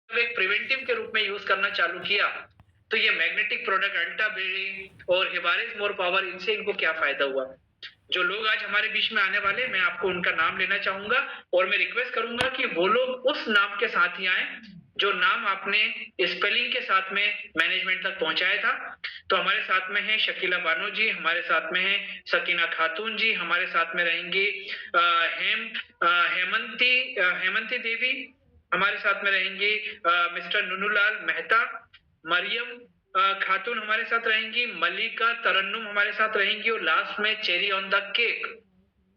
जब एक प्रिवेंटिव के रूप में यूज करना चालू किया, तो ये मैग्नेटिक प्रोडक्ट अल्टा बेरी और हिबारिस मोर पावर, इनसे इनको क्या फायदा हुआ? जो लोग आज हमारे बीच में आने वाले, मैं आपको उनका नाम लेना चाहूंगा और मैं रिक्वेस्ट करूंगा कि वो लोग उस नाम के साथ ही आए जो नाम आपने स्पेलिंग के साथ में मैनेजमेंट तक पहुंचाया था। तो हमारे साथ में है शकीला बानो जी, हमारे साथ में है सकीना खातून जी, हमारे साथ में रहेंगी हेमंती देवी, हमारे साथ में रहेंगी मिस्टर नुनूलाल मेहता, मरियम खातून हमारे साथ रहेंगी, मल्लिका तरन्नुम हमारे साथ रहेंगी और लास्ट में चेरी ऑन द केक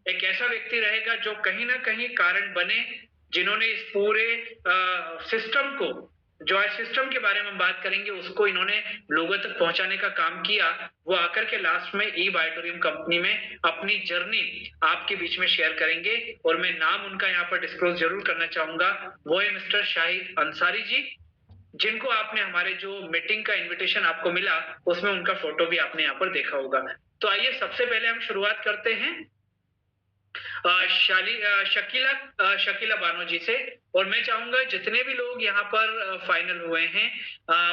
एक ऐसा व्यक्ति रहेगा जो कहीं ना कहीं कारण बने, जिन्होंने इस पूरे सिस्टम को, जो आज सिस्टम के बारे में हम बात करेंगे, उसको इन्होंने लोगों तक पहुंचाने का काम किया। वो आकर के लास्ट में ई बायोटोरियम कंपनी में अपनी जर्नी आपके बीच में शेयर करेंगे और मैं नाम उनका यहाँ पर डिस्क्लोज जरूर करना चाहूंगा। वो है मिस्टर शाहिद अंसारी जी, जिनको आपने हमारे जो मीटिंग का इनविटेशन आपको मिला उसमें उनका फोटो भी आपने यहाँ पर देखा होगा। तो आइए सबसे पहले हम शुरुआत करते हैं शकीला बानो जी से। और मैं चाहूंगा जितने भी लोग यहाँ पर फाइनल हुए हैं,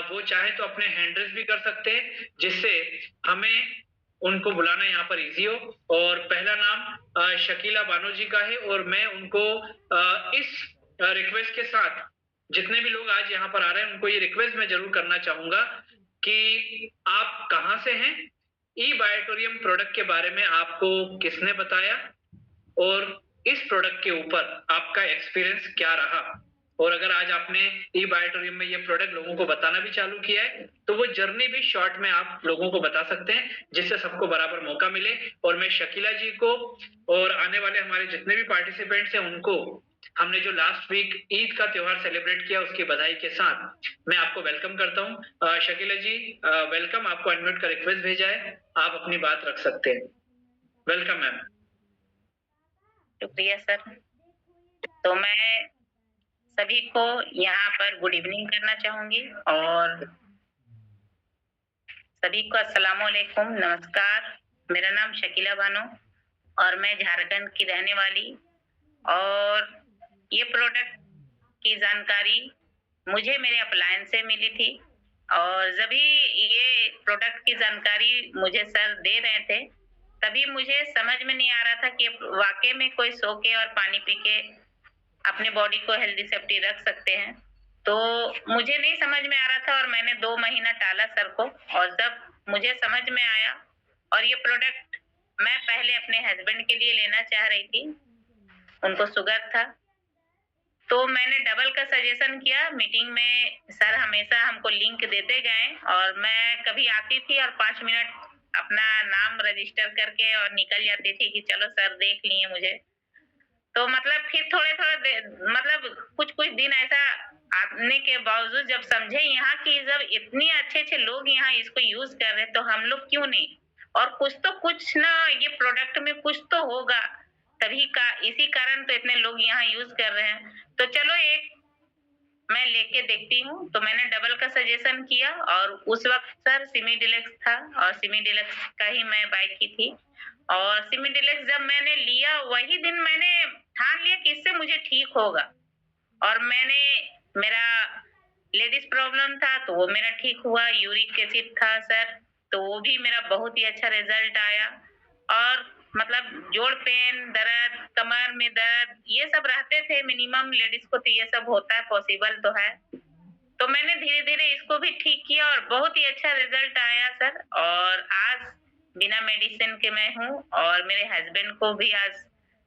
वो चाहे तो अपने हैंड रेज भी कर सकते हैं, जिससे हमें उनको बुलाना यहाँ पर इजी हो। और पहला नाम शकीला बानो जी का है और मैं उनको इस रिक्वेस्ट के साथ, जितने भी लोग आज यहाँ पर आ रहे हैं उनको ये रिक्वेस्ट मैं जरूर करना चाहूंगा कि आप कहाँ से हैं, ई बायोटोरियम प्रोडक्ट के बारे में आपको किसने बताया और इस प्रोडक्ट के ऊपर आपका एक्सपीरियंस क्या रहा, और अगर आज आपने ई बायोटोरियम में ये प्रोडक्ट लोगों को बताना भी चालू किया है तो वो जर्नी भी शॉर्ट में आप लोगों को बता सकते हैं, जिससे सबको बराबर मौका मिले। और मैं शकीला जी को और आने वाले हमारे जितने भी पार्टिसिपेंट्स हैं उनको, हमने जो लास्ट वीक ईद का त्योहार सेलिब्रेट किया उसकी बधाई के साथ मैं आपको वेलकम करता हूँ। शकीला जी वेलकम, आपको अनम्यूट का रिक्वेस्ट भेजा है, आप अपनी बात रख सकते हैं। Welcome ma'am. शुक्रिया सर। तो मैं सभी को यहाँ पर गुड इवनिंग करना चाहूंगी और सभी को अस्सलाम वालेकुम, नमस्कार। मेरा नाम शकीला बानो और मैं झारखंड की रहने वाली, और ये प्रोडक्ट की जानकारी मुझे मेरे अपलायन से मिली थी। और जब भी ये प्रोडक्ट की जानकारी मुझे सर दे रहे थे, तभी मुझे समझ में नहीं आ रहा था कि वाकई में कोई सो के और पानी पी के अपने बॉडी को हेल्दी सेफ्टी रख सकते हैं। तो मुझे नहीं समझ में आ रहा था और मैंने 2 महीना टाला सर को, और जब मुझे समझ में आया, और ये प्रोडक्ट मैं पहले अपने हस्बैंड के लिए लेना चाह रही थी, उनको शुगर था, तो मैंने डबल का सजेशन किया। मीटिंग में सर हमेशा हमको लिंक देते गए और मैं कभी आती थी और 5 मिनट अपना नाम रजिस्टर करके और निकल जाती थी कि चलो सर देख लिए मुझे। तो मतलब फिर थोड़े-थोड़े मतलब कुछ-कुछ दिन ऐसा आने के बावजूद जब समझे यहाँ कि जब इतने अच्छे-अच्छे लोग यहाँ इसको यूज़ कर रहे हैं, तो हम लोग क्यों नहीं? और कुछ ना, ये प्रोडक्ट में कुछ तो होगा, तभी का इसी कारण तो इतने लोग यहाँ यूज़ कर रहे हैं। तो चलो एक मैं लेके देखती हूँ, तो मैंने डबल का सजेशन किया और उस वक़्त सर सिमी डिलक्स था और सिमी डिलक्स का ही मैं बाय की थी। और सिमी डिलक्स जब मैंने लिया, वही दिन मैंने ठान लिया कि इससे मुझे ठीक होगा। और मेरा लेडीज़ प्रॉब्लम था, तो वो मेरा ठीक हुआ, यूरिक एसिड था सर, तो वो भी मेरा बहुत ही अच्छा रिज़ल्ट आया। और मतलब जोड़ पेन, दर्द, कमर में दर्द, ये सब रहते थे मिनिमम, लेडीज़ को तो ये सब होता है, पॉसिबल तो है। तो मैंने धीरे-धीरे इसको भी ठीक किया और बहुत ही अच्छा रिज़ल्ट आया सर। और आज बिना मेडिसिन के मैं हूँ और मेरे हस्बैंड को भी आज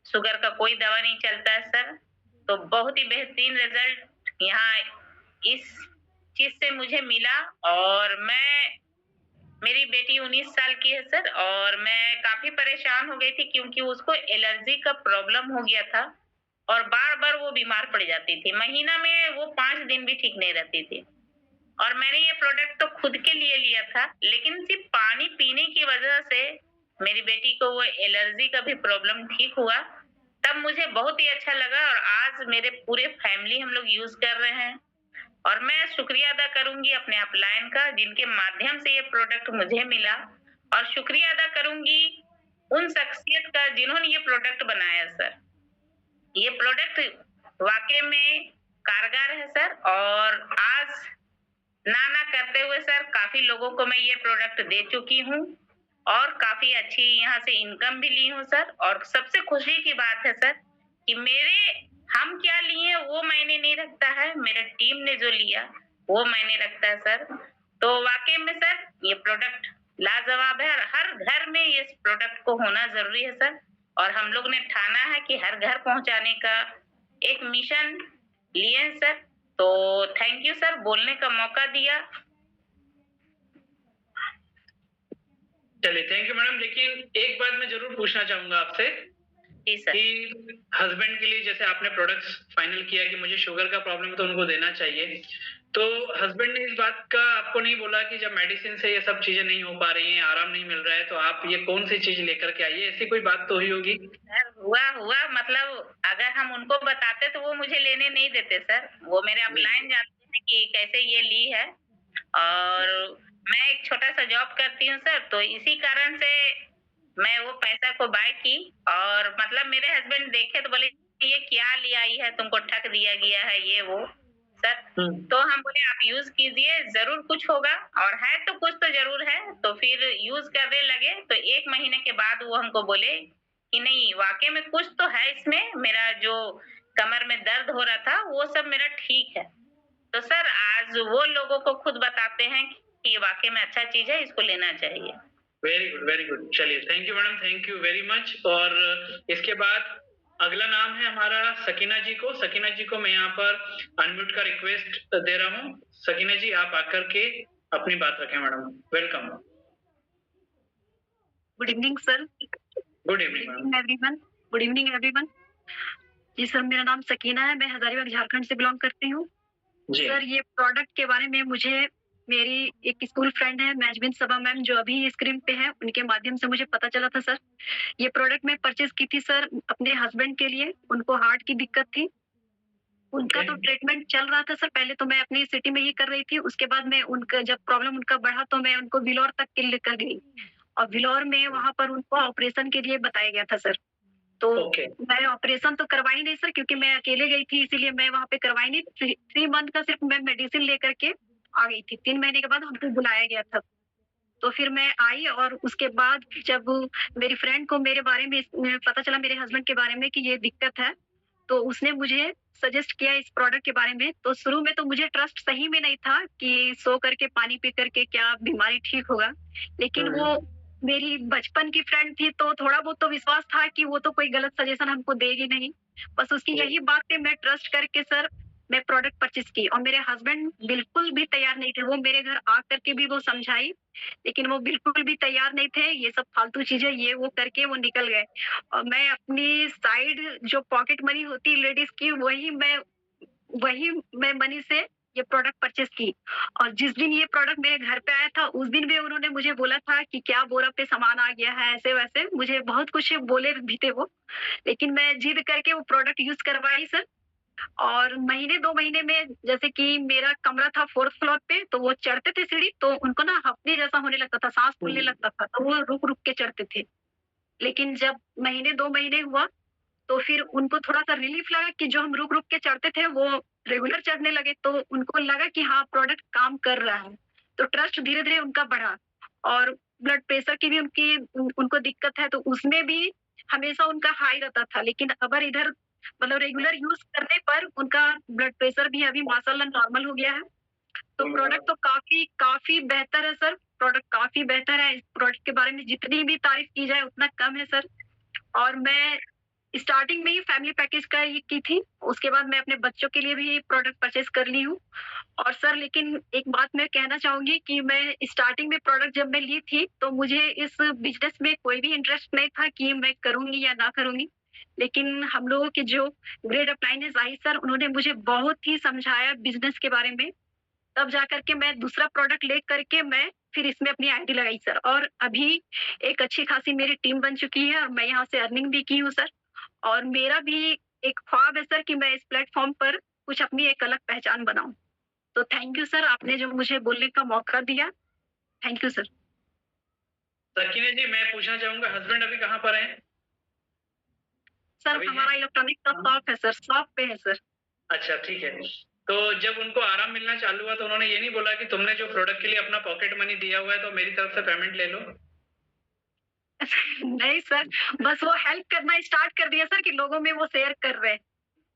शुगर का कोई दवा नहीं चलता है सर। तो बहुत ही बेहतरीन रिज़ल्ट यहाँ इस चीज़ से मुझे मिला। और मेरी बेटी 19 साल की है सर, और मैं काफ़ी परेशान हो गई थी क्योंकि उसको एलर्जी का प्रॉब्लम हो गया था और बार-बार वो बीमार पड़ जाती थी। महीना में वो 5 दिन भी ठीक नहीं रहती थी। और मैंने ये प्रोडक्ट तो खुद के लिए लिया था, लेकिन सिर्फ़ पानी पीने की वज़ह से मेरी बेटी को वो एलर्जी का भी प्रॉब्लम ठीक हुआ। तब मुझे बहुत ही अच्छा लगा और आज मेरे पूरे फैमिली हम लोग यूज़ कर रहे हैं। और मैं शुक्रिया अदा करूँगी अपने अपलायन का, जिनके माध्यम से ये प्रोडक्ट मुझे मिला। और शुक्रिया अदा करूँगी उन शख्सियत का जिन्होंने ये प्रोडक्ट बनाया सर। ये प्रोडक्ट वाक़ई में कारगर है सर। और आज ना ना करते हुए सर काफ़ी लोगों को मैं ये प्रोडक्ट दे चुकी हूँ और काफ़ी अच्छी यहाँ से इनकम भी ली हूँ सर। और सबसे खुशी की बात है सर कि मेरे हम क्या लिए वो मायने नहीं रखता है, मेरे टीम ने जो लिया वो मायने रखता है सर। तो वाक़ई में सर ये प्रोडक्ट लाजवाब है और हर घर में इस प्रोडक्ट को होना ज़रूरी है सर। और हम लोग ने ठाना है कि हर घर पहुँचाने का एक मिशन लिए हैं सर। तो थैंक यू सर बोलने का मौका दिया। चलिए, थैंक यू मैडम। लेकिन एक बात मैं ज़रूर पूछना चाहूँगा आपसे जी सर। कि हस्बैंड के लिए जैसे आपने प्रोडक्ट्स फाइनल किया कि मुझे शुगर का प्रॉब्लम है तो उनको देना चाहिए। तो हस्बैंड ने इस बात का आपको नहीं बोला कि जब मेडिसिन से ये सब चीज़ें नहीं हो पा रही हैं, आराम नहीं मिल रहा है, तो आप ये कौन-सी चीज़ लेकर के आइए, ऐसी कोई बात तो हुई होगी? सर हुआ मतलब अगर हम उनको बताते तो वो मुझे लेने नहीं देते सर। वो मेरे जी। अपलाइन जानते हैं कि कैसे ये ली है। और मैं एक छोटा-सा जॉब करती हूँ सर, तो इसी कारण से मैं वो पैसा को बाय की। और मतलब मेरे हस्बैंड देखे तो बोले, "ये क्या ले आई है? तुमको ठग दिया गया है," ये वो। सर, हुँ। तो हम बोले, "आप यूज़ कीजिए, ज़रूर कुछ होगा।" और है तो कुछ तो ज़रूर है। तो फिर यूज़ करने लगे, तो 1 महीने के बाद वो हमको बोले कि, "नहीं, वाक़ई में कुछ तो है इसमें। मेरा जो कमर में दर्द हो रहा था, वो सब मेरा ठीक है।" तो सर आज वो लोगों को खुद बताते हैं कि ये वाक़ई में अच्छा चीज़ है, इसको लेना चाहिए। Very good, very good. चलिए, thank you madam, thank you very much. और इसके बाद अगला नाम है हमारा सकीना जी को। सकीना जी को मैं यहाँ पर अनम्यूट का रिक्वेस्ट दे रहा हूँ। सकीना जी, आप आकर के अपनी बात रखें madam. Welcome. Good evening sir. Good evening madam. Everyone. Good evening everyone. जी सर, मेरा नाम सकीना है, मैं हजारीबाग झारखंड से बिलोंग करती हूँ। जी। सर ये प्रोडक्ट के बारे में मुझे मेरी एक स्कूल फ्रेंड है मैजबिन सबा मैम जो अभी स्क्रीन पे है, उनके माध्यम से मुझे पता चला था सर। ये प्रोडक्ट मैं परचेज़ की थी सर अपने हस्बैंड के लिए, उनको हार्ट की दिक्कत थी। उनका तो ओके। ट्रीटमेंट चल रहा था सर, पहले तो मैं अपनी सिटी में ही कर रही थी, उसके बाद मैं उनका जब प्रॉब्लम उनका बढ़ा तो मैं उनको विलौर तक के लेकर गई। और विलौर में वहाँ पर उनको ऑपरेशन के लिए बताया गया था सर। तो ओके। मैं ऑपरेशन तो करवाई नहीं सर क्योंकि मैं अकेले गई थी इसीलिए मैं वहाँ पे करवाई नहीं। 3 मंथ का सिर्फ मैं मेडिसिन लेकर के आ गई थी। 3 महीने के बाद हमको बुलाया गया था। तो फिर मैं आई और उसके बाद जब मेरी फ्रेंड को मेरे बारे में पता चला मेरे हस्बैंड के बारे में कि ये दिक्कत है, तो उसने मुझे सजेस्ट किया इस प्रोडक्ट के बारे में। तो शुरू में तो मुझे ट्रस्ट सही में नहीं था कि सो करके पानी पी करके क्या बीमारी ठीक होगा। लेकिन वो मेरी बचपन की फ्रेंड थी तो थोड़ा बहुत तो विश्वास था कि वो तो कोई गलत सजेशन हमको देगी नहीं। बस उसकी यही बात पे मैं ट्रस्ट करके सर मैं प्रोडक्ट परचेज़ की और मेरे हस्बैंड बिल्कुल भी तैयार नहीं थे। वो मेरे घर आकर के भी वो समझाई, लेकिन वो बिल्कुल भी तैयार नहीं थे। ये सब फालतू चीज़ें ये वो करके वो निकल गए। और मैं अपनी साइड जो पॉकेट मनी होती है लेडीज़ की वही मैं मनी से ये प्रोडक्ट परचेज़ की। और जिस दिन ये प्रोडक्ट मेरे घर पे आया था, उस दिन भी उन्होंने मुझे बोला था कि क्या बोरा पे सामान आ गया है, ऐसे-वैसे मुझे बहुत कुछ बोले भी थे वो। लेकिन मैं ज़िद करके वो प्रोडक्ट यूज़ करवाई सर। और महीने 2 महीने में जैसे कि मेरा कमरा था 4th फ्लोर पे, तो वो चढ़ते थे सीढ़ी तो उनको ना हफ़्ते जैसा होने लगता था, साँस फूलने लगता था, तो वो रुक-रुक के चढ़ते थे। लेकिन जब महीने 2 महीने हुआ, तो फिर उनको थोड़ा-सा रिलीफ़ लगा कि जो हम रुक-रुक के चढ़ते थे, वो रेगुलर चढ़ने लगे, तो उनको लगा कि हाँ, प्रोडक्ट काम कर रहा है। तो ट्रस्ट धीरे-धीरे उनका बढ़ा। और ब्लड प्रेशर की भी उनको दिक्कत है, तो उसमें भी हमेशा उनका हाई रहता था। लेकिन अगर इधर मतलब रेगुलर यूज़ करने पर उनका ब्लड प्रेशर भी अभी माशाअल्लाह नॉर्मल हो गया है। तो प्रोडक्ट तो काफ़ी काफ़ी बेहतर है सर, प्रोडक्ट काफ़ी बेहतर है। इस प्रोडक्ट के बारे में जितनी भी तारीफ़ की जाए उतना कम है सर। और मैं स्टार्टिंग में ही फैमिली पैकेज का ही की थी, उसके बाद मैं अपने बच्चों के लिए भी प्रोडक्ट परचेज़ कर ली हूँ। और सर लेकिन एक बात मैं कहना चाहूँगी कि मैं स्टार्टिंग में प्रोडक्ट जब मैं ली थी, तो मुझे इस बिज़नेस में कोई भी इंटरेस्ट नहीं था कि मैं करूँगी या ना करूँगी। लेकिन हम लोगों के जो ग्रेड अप्लाइनेंस आई सर, उन्होंने मुझे बहुत ही समझाया बिज़नेस के बारे में। तब जाकर के मैं दूसरा प्रोडक्ट ले करके मैं फिर इसमें अपनी आईडी लगाई सर। और अभी एक अच्छी खासी मेरी टीम बन चुकी है और मैं यहाँ से अर्निंग भी की हूँ सर। और मेरा भी एक ख्वाब है सर कि मैं इस प्लेटफ़ॉर्म पर कुछ अपनी एक अलग पहचान बनाऊँ। तो थैंक यू सर, आपने जो मुझे बोलने का मौका दिया। Thank you sir. Sakina ji, मैं पूछना चाहूँगा हस्बैंड अभी कहाँ पर हैं? सर अभी हैं? हमारा इलेक्ट्रॉनिक का शॉप है सर, शॉप पे है सर। अच्छा, ठीक है। तो जब उनको आराम मिलना चालू हुआ तो उन्होंने ये नहीं बोला कि तुमने जो प्रोडक्ट के लिए अपना पॉकेट मनी दिया हुआ है तो मेरी तरफ से पेमेंट ले लो? नहीं सर, बस वो हेल्प करना स्टार्ट कर दिया सर कि लोगों में वो शेयर कर रहे हैं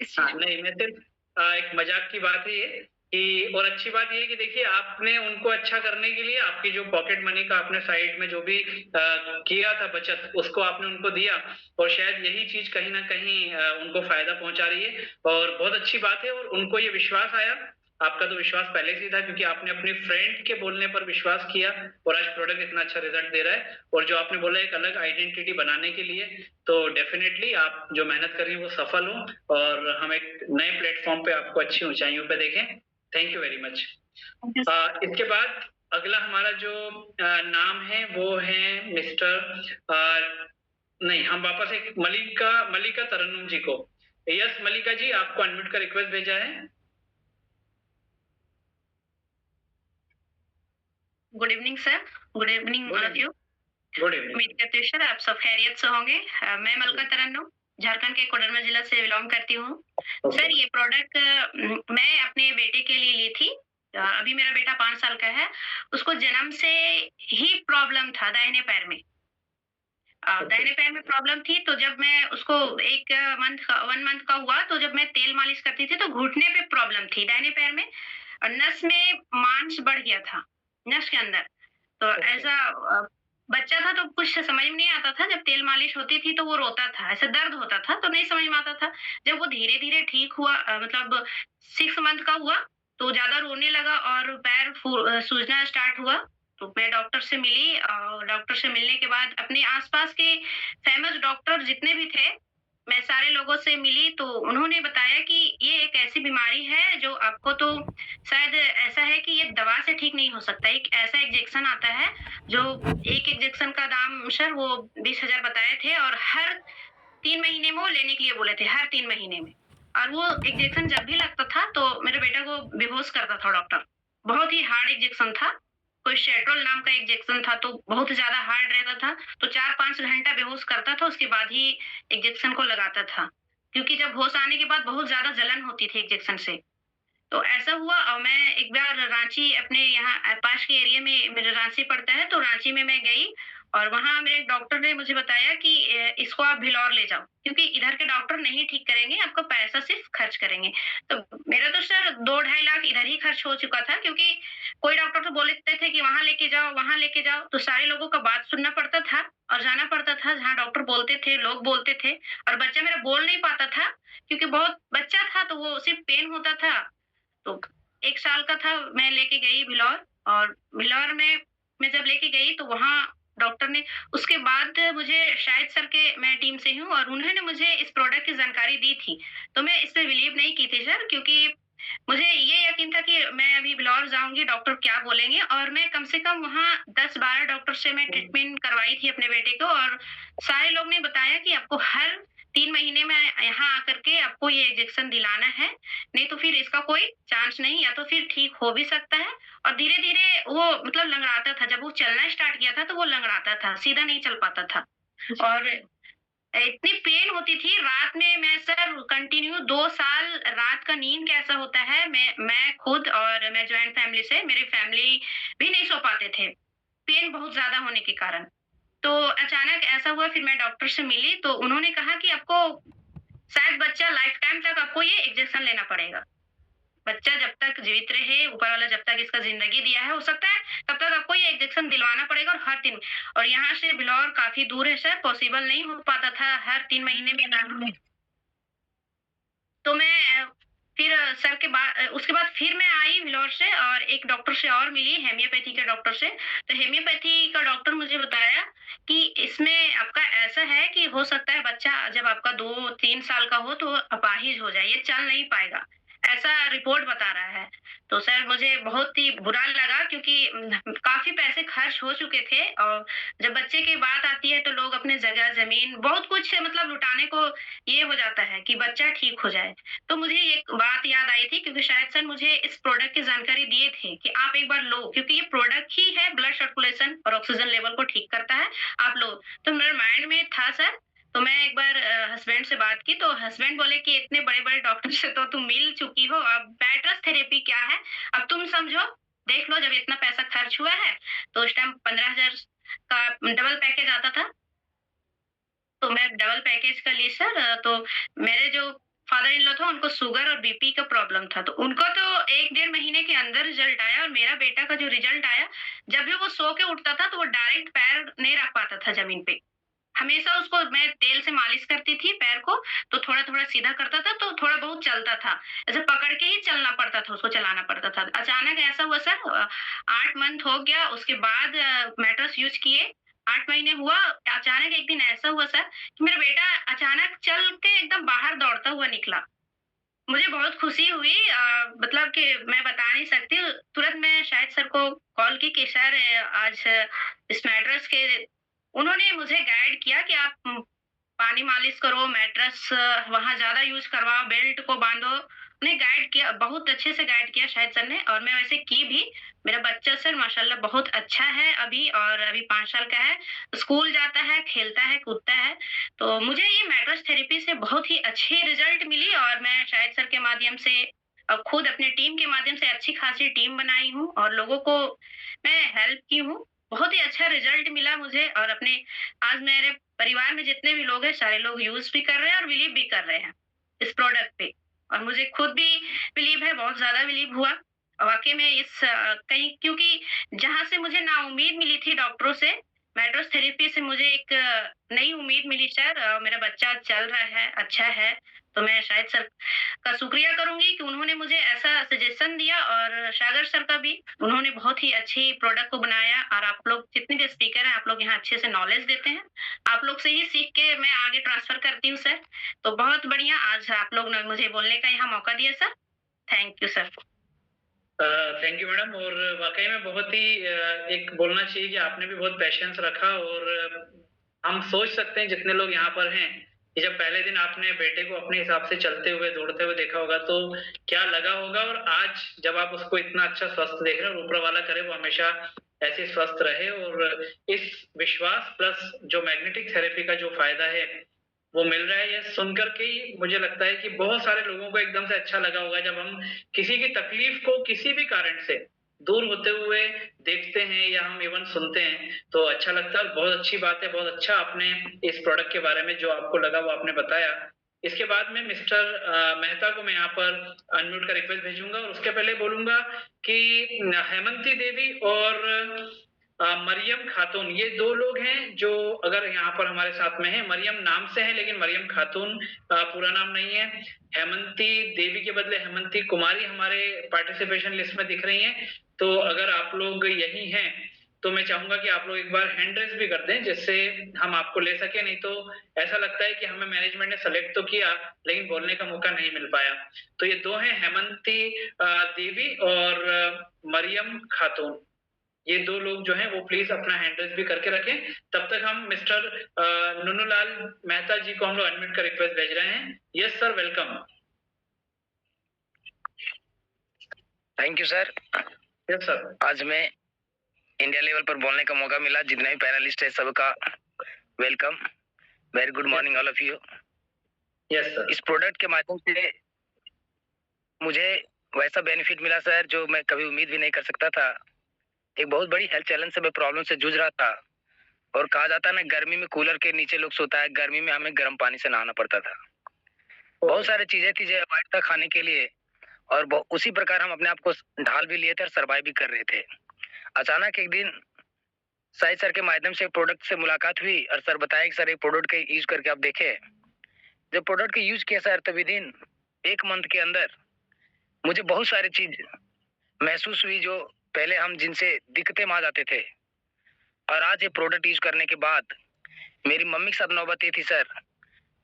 इस हाँ, चीज़ को। नहीं मैं सिर्फ़ एक मज़ाक की बात है ये कि और अच्छी बात ये है कि देखिए आपने उनको अच्छा करने के लिए आपकी जो पॉकेट मनी का आपने साइड में जो भी किया था बचत, उसको आपने उनको दिया और शायद यही चीज़ कहीं न कहीं उनको फ़ायदा पहुँचा रही है और बहुत अच्छी बात है और उनको ये विश्वास आया। आपका तो विश्वास पहले से ही था क्योंकि आपने अपनी फ्रेंड के बोलने पर विश्वास किया और आज प्रोडक्ट इतना अच्छा रिज़ल्ट दे रहा है और जो आपने बोला एक अलग आइडेंटिटी बनाने के लिए, तो डेफ़िनेटली आप जो मेहनत कर रही हैं वो सफल हो और हम एक नए प्लेटफ़ॉर्म पे आपको अच्छी ऊँचाइयों पे देखें। Thank you very much. इसके बाद अगला हमारा जो नाम है वो है मिस्टर नहीं हम वापस एक मलिका मलिका तरन्नुम जी को। यस मलिका जी आपको अनम्यूट का रिक्वेस्ट भेजा है। Good evening sir, good evening good all of you. Good evening. उम्मीद करती हूँ सर आप सब खैरियत से होंगे। मैं मलका तरन्नुम झारखंड के कोडरमा जिला से बिलोंग करती हूँ। सर ये प्रोडक्ट मैं अपने बेटे के लिए ली थी। अभी मेरा बेटा 5 साल का है। उसको जन्म से ही प्रॉब्लम था दाहिने पैर में। दाहिने पैर में प्रॉब्लम थी तो जब मैं उसको 1 मंथ का हुआ तो जब मैं तेल मालिश करती थी तो घुटने पे प्रॉब्लम थी दाहिने पैर में और नस में मांस बढ़ गया था, नस के अंदर। तो ऐसा बच्चा था तो कुछ समझ में नहीं आता था, जब तेल मालिश होती थी तो वो रोता था, ऐसा दर्द होता था तो नहीं समझ में आता था। जब वो धीरे-धीरे ठीक हुआ मतलब 6 मंथ का हुआ तो ज़्यादा रोने लगा और पैर सूजना स्टार्ट हुआ। तो मैं डॉक्टर से मिली और डॉक्टर से मिलने के बाद अपने आस-पास के फेमस डॉक्टर जितने भी थे, मैं सारे लोगों से मिली तो उन्होंने बताया कि ये एक ऐसी बीमारी है जो आपको तो शायद ऐसा है कि ये दवा से ठीक नहीं हो सकता। एक ऐसा इंजेक्शन आता है जो एक इंजेक्शन का दाम सर वो 20,000 बताए थे और हर 3 महीने में वो लेने के लिए बोले थे, हर 3 महीने में। और वो इंजेक्शन जब भी लगता था तो मेरे बेटा को बेहोश करता था डॉक्टर। बहुत ही हार्ड इंजेक्शन था। कोई शेट्रोल नाम का इंजेक्शन था तो बहुत ज़्यादा हार्ड रहता था, तो 4-5 घंटा बेहोश करता था, उसके बाद ही इंजेक्शन को लगाता था। क्योंकि जब होश आने के बाद बहुत ज़्यादा जलन होती थी इंजेक्शन से। तो ऐसा हुआ और मैं एक बार रांची अपने यहाँ पास के एरिया में मेरा रांची पड़ता है, तो रांची में मैं गई और वहाँ मेरे डॉक्टर ने मुझे बताया कि इसको आप भिलौर ले जाओ, क्योंकि इधर के डॉक्टर नहीं ठीक करेंगे, आपका पैसा सिर्फ खर्च करेंगे। तो मेरा तो सर 2 ढाई लाख इधर ही खर्च हो चुका था क्योंकि कोई डॉक्टर तो बोलते थे कि वहाँ लेके जाओ, वहाँ लेके जाओ, तो सारे लोगों का बात सुनना पड़ता था और जाना पड़ता था जहाँ डॉक्टर बोलते थे, लोग बोलते थे और बच्चा मेरा बोल नहीं पाता था क्योंकि बहुत बच्चा था तो वो सिर्फ पेन होता था। तो 1 साल का था मैं लेके गई भिलौर और भिलौर में मैं जब लेके गई तो वहाँ डॉक्टर ने उसके बाद मुझे शाहिद सर के मैं टीम से हूँ और उन्होंने मुझे इस प्रोडक्ट की जानकारी दी थी। तो मैं इस पे बिलीव नहीं की थी सर क्योंकि मुझे ये यकीन था कि मैं अभी बिलौर जाऊँगी, डॉक्टर क्या बोलेंगे और मैं कम से कम वहाँ 10-12 डॉक्टर से मैं ट्रीटमेंट करवाई थी अपने बेटे को और सारे लोग ने बताया कि आपको हर 3 महीने में यहाँ आकर के आपको ये इंजेक्शन दिलाना है, नहीं तो फिर इसका कोई चांस नहीं या तो फिर ठीक हो भी सकता है और धीरे-धीरे वो मतलब लँगड़ाता था, जब वो चलना स्टार्ट किया था तो वो लँगड़ाता था, सीधा नहीं चल पाता था और इतनी पेन होती थी रात में मैं सर कंटिन्यू 2 साल रात का नींद कैसा होता है मैं खुद और मैं जॉइंट फैमिली से मेरी फैमिली भी नहीं सो पाते थे, पेन बहुत ज़्यादा होने के कारण। तो अचानक ऐसा हुआ फिर मैं डॉक्टर से मिली तो उन्होंने कहा कि आपको शायद बच्चा लाइफ टाइम तक आपको ये इंजेक्शन लेना पड़ेगा। बच्चा जब तक जीवित रहे, ऊपर वाला जब तक इसका ज़िंदगी दिया है, हो सकता है तब तक आपको ये इंजेक्शन दिलवाना पड़ेगा और हर 3 और यहाँ से बिलौर काफ़ी दूर है सर, पॉसिबल नहीं हो पाता था हर 3 महीने में जाना। तो मैं फिर सर के बाद उसके बाद फिर मैं आई बिलौर से और एक डॉक्टर से और मिली होम्योपैथी के डॉक्टर से। तो होम्योपैथी का डॉक्टर मुझे बताया कि इसमें आपका ऐसा है कि हो सकता है बच्चा जब आपका 2-3 साल का हो तो अपाहिज हो जाए, ये चल नहीं पाएगा, ऐसा रिपोर्ट बता रहा है। तो सर मुझे बहुत ही बुरा लगा क्योंकि काफ़ी पैसे खर्च हो चुके थे और जब बच्चे की बात आती है तो लोग अपने जगह ज़मीन बहुत कुछ मतलब लुटाने को ये हो जाता है कि बच्चा ठीक हो जाए। तो मुझे एक बात याद आई थी क्योंकि शायद सर मुझे इस प्रोडक्ट की जानकारी दिए थे कि आप एक बार लो क्योंकि ये प्रोडक्ट ही है ब्लड सर्कुलेशन और ऑक्सीजन लेवल को ठीक करता है, आप लो। तो मेरे माइंड में था सर, तो मैं एक बार हस्बैंड से बात की, तो हस्बैंड बोले कि इतने बड़े-बड़े डॉक्टर से तो तुम मिल चुकी हो, अब मैट्रेस थेरेपी क्या है, अब तुम समझो, देख लो, जब इतना पैसा खर्च हुआ है, तो उस टाइम 15,000 का डबल पैकेज आता था। तो मैं डबल पैकेज का ली सर, तो मेरे जो फादर इन लॉ था उनको शुगर और बीपी का प्रॉब्लम था, तो उनको तो 1 डेढ़ महीने के अंदर रिजल्ट आया, और मेरा बेटा का जो रिजल्ट आया, जब भी वो सो के उठता था तो वो डायरेक्ट पैर नहीं रख पाता था ज़मीन पे। हमेशा उसको मैं तेल से मालिश करती थी पैर को, तो थोड़ा-थोड़ा सीधा करता था, तो थोड़ा बहुत चलता था। ऐसे पकड़ के ही चलना पड़ता था, उसको चलाना पड़ता था। अचानक ऐसा हुआ सर, 8 मंथ हो गया, उसके बाद मैट्रेस यूज़ किए, 8 महीने हुआ, अचानक एक दिन ऐसा हुआ सर कि मेरा बेटा अचानक चल के एकदम बाहर दौड़ता हुआ निकला। मुझे बहुत खुशी हुई, मतलब कि मैं बता नहीं सकती। तुरंत मैं शाहिद सर को कॉल की कि सर आज इस मैट्रेस के उन्होंने मुझे गाइड किया कि आप पानी मालिश करो, मैट्रेस वहाँ ज़्यादा यूज़ करवाओ, बेल्ट को बाँधो। उन्हें गाइड किया, बहुत अच्छे से गाइड किया शाहिद सर ने, और मैं वैसे की भी। मेरा बच्चा सर माशाल्लाह बहुत अच्छा है अभी, और अभी 5 साल का है। स्कूल जाता है, खेलता है, कूदता है। तो मुझे ये मैट्रेस थेरेपी से बहुत ही अच्छी रिजल्ट मिली, और मैं शाहिद सर के माध्यम से खुद अपने टीम के माध्यम से अच्छी खासी टीम बनाई हूँ, और लोगों को मैं हेल्प की हूँ। बहुत ही अच्छा रिजल्ट मिला मुझे, और अपने आज मेरे परिवार में जितने भी लोग हैं, सारे लोग यूज़ भी कर रहे हैं और बिलीव भी कर रहे हैं इस प्रोडक्ट पे, और मुझे खुद भी बिलीव है, बहुत ज़्यादा बिलीव हुआ। वाक़ई में इस कहीं, क्योंकि जहाँ से मुझे नाउम्मीद मिली थी डॉक्टरों से, मैट्रेस थेरेपी से मुझे एक नई उम्मीद मिली सर। मेरा बच्चा चल रहा है, अच्छा है, तो मैं शाहिद सर का शुक्रिया करूँगी कि उन्होंने मुझे ऐसा सजेशन दिया, और सागर सर का भी, उन्होंने बहुत ही अच्छी प्रोडक्ट को बनाया, और आप लोग जितने भी स्पीकर हैं, आप लोग यहाँ अच्छे से नॉलेज देते हैं। आप लोग से ही सीख के मैं आगे ट्रांसफ़र करती हूँ सर। तो बहुत बढ़िया, आज आप लोग ने मुझे बोलने का यहाँ मौका दिया sir. Thank you sir. Thank you madam. और वाक़ई में बहुत ही एक बोलना चाहिए कि आपने भी बहुत पेशेंस रखा, और हम सोच सकते हैं जितने लोग यहाँ पर हैं कि जब पहले दिन आपने बेटे को अपने हिसाब से चलते हुए, दौड़ते हुए देखा होगा तो क्या लगा होगा, और आज जब आप उसको इतना अच्छा स्वस्थ देख रहे हैं, और ऊपर वाला करे वो हमेशा ऐसे स्वस्थ रहे। और इस विश्वास प्लस जो मैग्नेटिक थेरेपी का जो फ़ायदा है वो मिल रहा है, ये सुनकर के ही मुझे लगता है कि बहुत सारे लोगों को एकदम से अच्छा लगा होगा, जब हम किसी की तकलीफ को किसी भी कारण से दूर होते हुए देखते हैं या हम इवन सुनते हैं तो अच्छा लगता है। बहुत अच्छी बात है, बहुत अच्छा आपने इस प्रोडक्ट के बारे में जो आपको लगा वो आपने बताया। इसके बाद में मिस्टर मेहता को मैं यहाँ पर अनम्यूट का रिक्वेस्ट भेजूंगा, और उसके पहले बोलूंगा कि हेमंती देवी और मरियम खातून, ये 2 लोग हैं जो अगर यहाँ पर हमारे साथ में हैं। मरियम नाम से है लेकिन मरियम खातून पूरा नाम नहीं है। हेमंती देवी के बदले हेमंती कुमारी हमारे पार्टिसिपेशन लिस्ट में दिख रही हैं। तो अगर आप लोग यही हैं तो मैं चाहूंगा कि आप लोग एक बार हैंड रेस भी कर दें, जिससे हम आपको ले सके। नहीं तो ऐसा लगता है कि हमें मैनेजमेंट ने सेलेक्ट तो किया लेकिन बोलने का मौका नहीं मिल पाया। तो ये 2 हैं, हेमंती देवी और मरियम खातून। ये 2 लोग जो हैं वो प्लीज अपना हैंड रेस भी करके रखें। तब तक हम मिस्टर नुनुलाल मेहता जी को हम लोग अनम्यूट का रिक्वेस्ट भेज रहे हैं। Yes sir, welcome. Thank you sir. Yes sir. आज मैं इंडिया लेवल पर बोलने का मौका मिला, जितने भी पैनलिस्ट है सबका welcome. Very good morning all of you. Yes sir. इस प्रोडक्ट के माध्यम से मुझे वैसा बेनिफिट मिला सर जो मैं कभी उम्मीद भी नहीं कर सकता था। एक बहुत बड़ी हेल्थ चैलेंज से मैं प्रॉब्लम से जूझ रहा था, और कहा जाता है ना, गर्मी में कूलर के नीचे लोग सोता है, गर्मी में हमें गर्म पानी से नहाना पड़ता था। बहुत सारी चीजें थी जो अवॉइड था खाने के लिए, और उसी प्रकार हम अपने आप को ढाल भी लिए थे और सर्वाइव भी कर रहे थे। अचानक एक दिन साई सर के माध्यम से प्रोडक्ट से मुलाकात हुई, और सर बताया कि सर एक प्रोडक्ट का यूज करके आप देखे। जब प्रोडक्ट का यूज किया सर, तो विद इन 1 मंथ के अंदर मुझे बहुत सारी चीज महसूस हुई जो पहले हम जिनसे दिक्कतें आ जाते थे। और आज ये प्रोडक्ट यूज करने के बाद मेरी मम्मी के साथ नौबत ये थी सर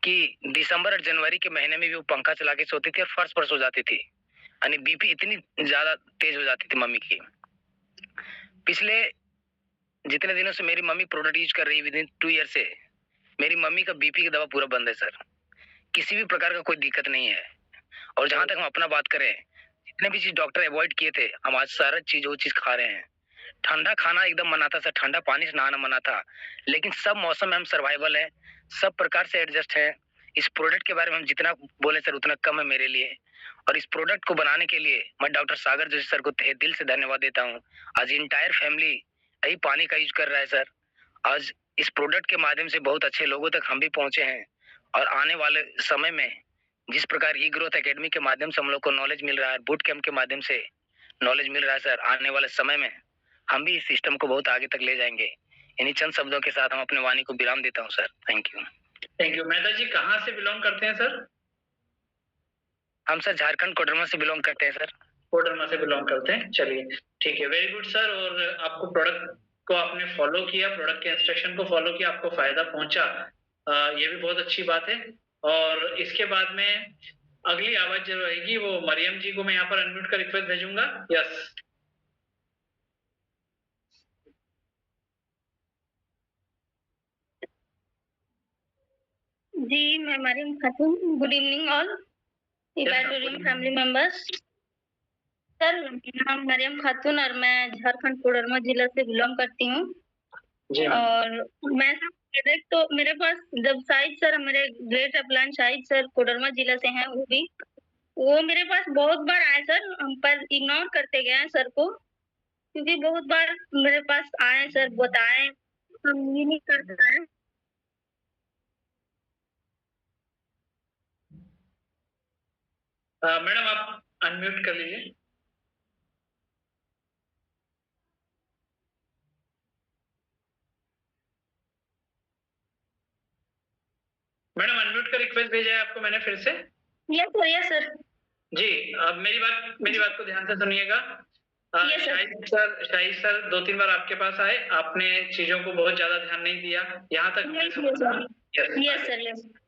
कि दिसंबर और जनवरी के महीने में भी वो पंखा चला के सोती थी और फर्श पर सो जाती थी, यानी बीपी इतनी ज्यादा तेज हो जाती थी मम्मी की। पिछले जितने दिनों से मेरी मम्मी प्रोडक्ट यूज कर रही है, विद इन 2 ईयर से मेरी मम्मी का बीपी की दवा पूरा बंद है सर। किसी भी प्रकार का कोई दिक्कत नहीं है। और जहां तक हम अपना बात करें, जितने भी चीज डॉक्टर अवॉइड किए थे, हम आज सारा चीज वो चीज खा रहे हैं। ठंडा खाना एकदम मना था सर, ठंडा पानी से नहाना मना था, लेकिन सब मौसम में हम सर्वाइवल हैं, सब प्रकार से एडजस्ट हैं। इस प्रोडक्ट के बारे में हम जितना बोले सर उतना कम है मेरे लिए। और इस प्रोडक्ट को बनाने के लिए मैं डॉक्टर सागर जोशी सर को तहे दिल से धन्यवाद देता हूँ। आज इंटायर फैमिली यही पानी का यूज कर रहा है सर। आज इस प्रोडक्ट के माध्यम से बहुत अच्छे लोगों तक हम भी पहुंचे हैं, और आने वाले समय में जिस प्रकार ई ग्रोथ एकेडमी के माध्यम से हम लोग को नॉलेज मिल रहा है, बूट कैंप के माध्यम से नॉलेज मिल रहा है सर, आने वाले समय में हम भी इस सिस्टम को बहुत आगे तक ले जाएंगे। इन्हीं चंद शब्दों के साथ हम अपने वाणी को विराम देता हूँ sir. Thank you. Thank you. Mehta ji कहाँ से बिलोंग करते हैं सर? हम सर झारखंड कोडरमा से बिलोंग करते हैं सर। कोडरमा से बिलोंग करते हैं, चलिए ठीक है, वेरी गुड सर। और आपको प्रोडक्ट को आपने फॉलो किया, प्रोडक्ट के इंस्ट्रक्शन को फॉलो किया, आपको फायदा पहुंचा, ये भी बहुत अच्छी बात है। और इसके बाद में अगली आवाज जो रहेगी वो मरियम जी को मैं यहाँ पर अनम्यूट का रिक्वेस्ट भेजूंगा। यस जी, मैं मरियम खातून। Good evening all family members. Sir, नाम मरियम खातून और मैं झारखंड कोडरमा जिला से बिलोंग करती हूँ। और मैं प्रोडक्ट तो मेरे पास जब शाहिद सर, मेरे great upline Shahid sir Koderma जिला से हैं, वो मेरे पास बहुत बार आए सर, हम पर इग्नोर करते गए सर को, क्योंकि बहुत बार मेरे पास आए सर, बताए, हम ये नहीं कर पाए। मैडम आप अनम्यूट कर लीजिए। मैडम अनम्यूट का रिक्वेस्ट भेजा है आपको मैंने फिर से। Yes sir. जी, अब मेरी बात को ध्यान से सुनिएगा। शाहिद सर 2-3 बार आपके पास आए, आपने चीजों को बहुत ज्यादा ध्यान नहीं दिया, यहाँ तक यस सर।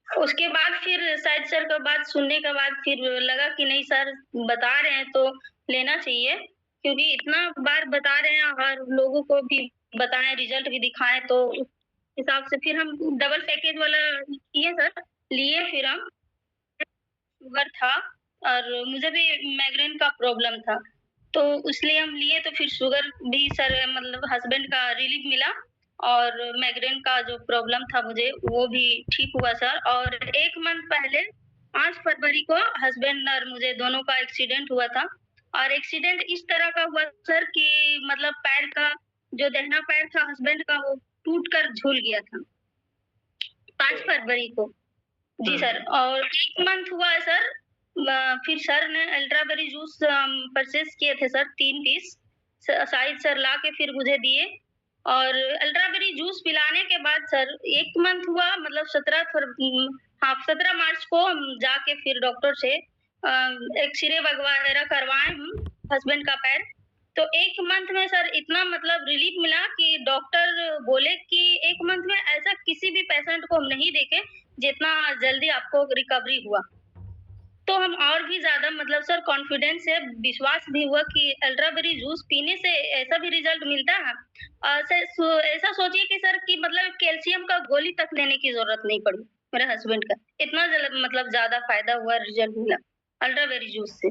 उसके बाद फिर शाहिद सर का बात सुनने के बाद फिर लगा कि नहीं सर बता रहे हैं तो लेना चाहिए, क्योंकि इतना बार बता रहे हैं और लोगों को भी बताएं, रिजल्ट भी दिखाएं, तो उस हिसाब से फिर हम डबल पैकेज वाला किए सर, लिए। फिर हम शुगर था और मुझे भी माइग्रेन का प्रॉब्लम था, तो इसलिए हम लिए, तो फिर शुगर भी सर मतलब हस्बैंड का रिलीफ मिला, और माइग्रेन का जो प्रॉब्लम था मुझे वो भी ठीक हुआ सर। और 1 मंथ पहले 5 फरवरी को हस्बैंड और मुझे दोनों का एक्सीडेंट हुआ था, और एक्सीडेंट इस तरह का हुआ सर कि मतलब पैर का जो दाहिना पैर था हस्बैंड का वो टूट कर झूल गया था 5 फरवरी को। जी सर। और 1 मंथ हुआ है सर, फिर सर ने अल्ट्राबेरी जूस परचेज किए थे सर 3 पीस, शाहिद सर ला के फिर मुझे दिए, और अल्ट्राबेरी जूस पिलाने के बाद सर 1 मंथ हुआ, मतलब 17 मार्च को हम जाके फिर डॉक्टर से एक्सरे वगैरह करवाए हम हस्बैंड का पैर, तो 1 मंथ में सर इतना मतलब रिलीफ मिला कि डॉक्टर बोले कि 1 मंथ में ऐसा किसी भी पेशेंट को हम नहीं देखे जितना जल्दी आपको रिकवरी हुआ। तो हम और भी ज्यादा मतलब सर कॉन्फिडेंस से विश्वास भी हुआ कि अल्ट्राबेरी जूस पीने से ऐसा भी रिजल्ट मिलता है। ऐसा सोचिए कि सर कि मतलब कैल्शियम का गोली तक लेने की जरूरत नहीं पड़ी मेरे हस्बैंड का, इतना मतलब ज्यादा फायदा हुआ, रिजल्ट मिला अल्ट्राबेरी जूस से।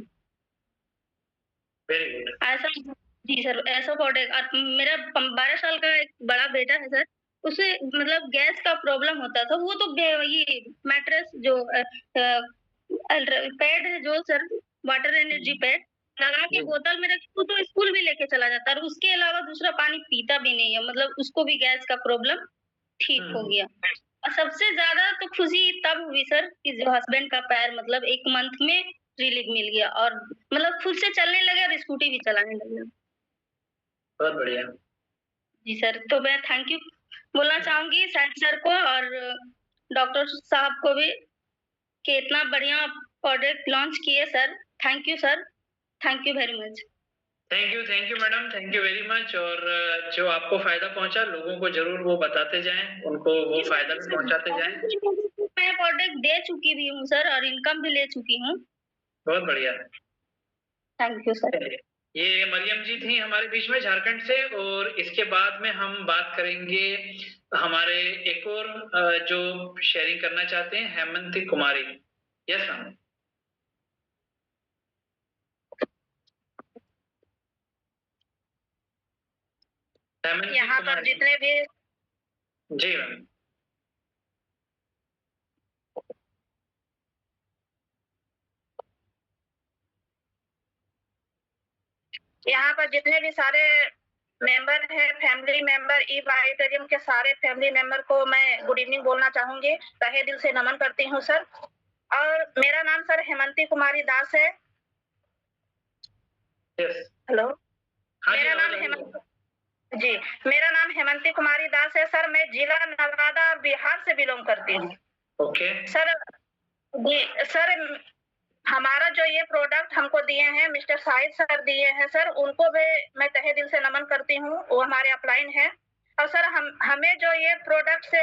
ऐसा जी सर, ऐसा प्रोडक्ट। और मेरा 12 साल का एक बड़ा बेटा है सर, उसे मतलब गैस का प्रॉब्लम होता था, वो तो ये मैट्रेस जो पैड है जो सर, वाटर एनर्जी पैड लगा के बोतल में रखी, तो स्कूल भी लेके चला जाता है, और उसके अलावा दूसरा पानी पीता भी नहीं है, मतलब उसको भी गैस का प्रॉब्लम ठीक हो गया। और सबसे ज्यादा तो खुशी तब हुई सर कि जो हस्बैंड का पैर मतलब 1 मंथ में रिलीफ मिल गया, और मतलब खुद से चलने लगे और स्कूटी भी चलाने लगे। बहुत बढ़िया। जी सर, तो मैं थैंक यू बोलना चाहूंगी शाहिद सर को और डॉक्टर साहब को भी कि इतना बढ़िया प्रोडक्ट लॉन्च किए sir. Thank you sir, thank you very much. Thank you madam, thank you very much. और जो आपको फायदा पहुंचा लोगों को जरूर वो बताते जाएं, उनको वो फायदा भी पहुंचाते जाएं। मैं प्रोडक्ट दे चुकी भी हूँ सर, और इनकम भी ले चुकी हूँ। बहुत बढ़िया, थैंक यू सर। ये मरियम जी थी हमारे बीच में झारखंड से। और इसके बाद में हम बात करेंगे हमारे एक और जो शेयरिंग करना चाहते हैं, हेमंती कुमारी। Yes ma'am. हेमंत यहाँ पर कुमारी। जितने भी जी मैम। यहाँ पर जितने भी सारे मेंबर हैं, फैमिली मेंबर, ई बायोटेरियम के सारे फैमिली मेंबर को मैं गुड इवनिंग बोलना चाहूंगी। तहे दिल से नमन करती हूँ सर। और मेरा नाम सर हेमंती कुमारी दास है। यस। हेलो, हाँ जी, मेरा नाम आवाज आ रही है। हेमंती जी, मेरा नाम हेमंती कुमारी दास है सर। मैं जिला नवादा और बिहार से बिलोंग करती हूँ ओके। सर। जी सर, हमारा जो ये प्रोडक्ट हमको दिए हैं मिस्टर साहिद सर दिए हैं सर, उनको भी मैं तहे दिल से नमन करती हूँ। वो हमारे अपलाइन है। और सर हमें जो ये प्रोडक्ट से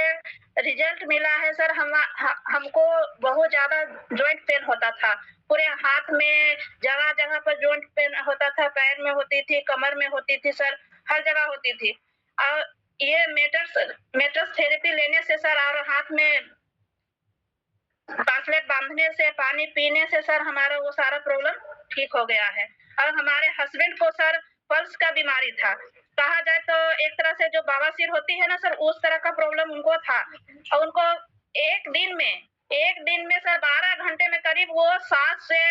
रिजल्ट मिला है सर, हमको बहुत ज्यादा जॉइंट पेन होता था। पूरे हाथ में जगह जगह पर जॉइंट पेन होता था, पैर में होती थी, कमर में होती थी सर, हर जगह होती थी। और ये मेटर्स थेरेपी लेने से सर और हाथ में ब्रेसलेट बांधने से, पानी पीने से सर हमारा वो सारा प्रॉब्लम ठीक हो गया है। और हमारे हस्बैंड को सर पल्स का बीमारी था, कहा जाए तो एक तरह से जो बवासीर होती है ना सर, उस तरह का प्रॉब्लम उनको था। और उनको एक दिन में सर 12 घंटे में करीब वो 7 से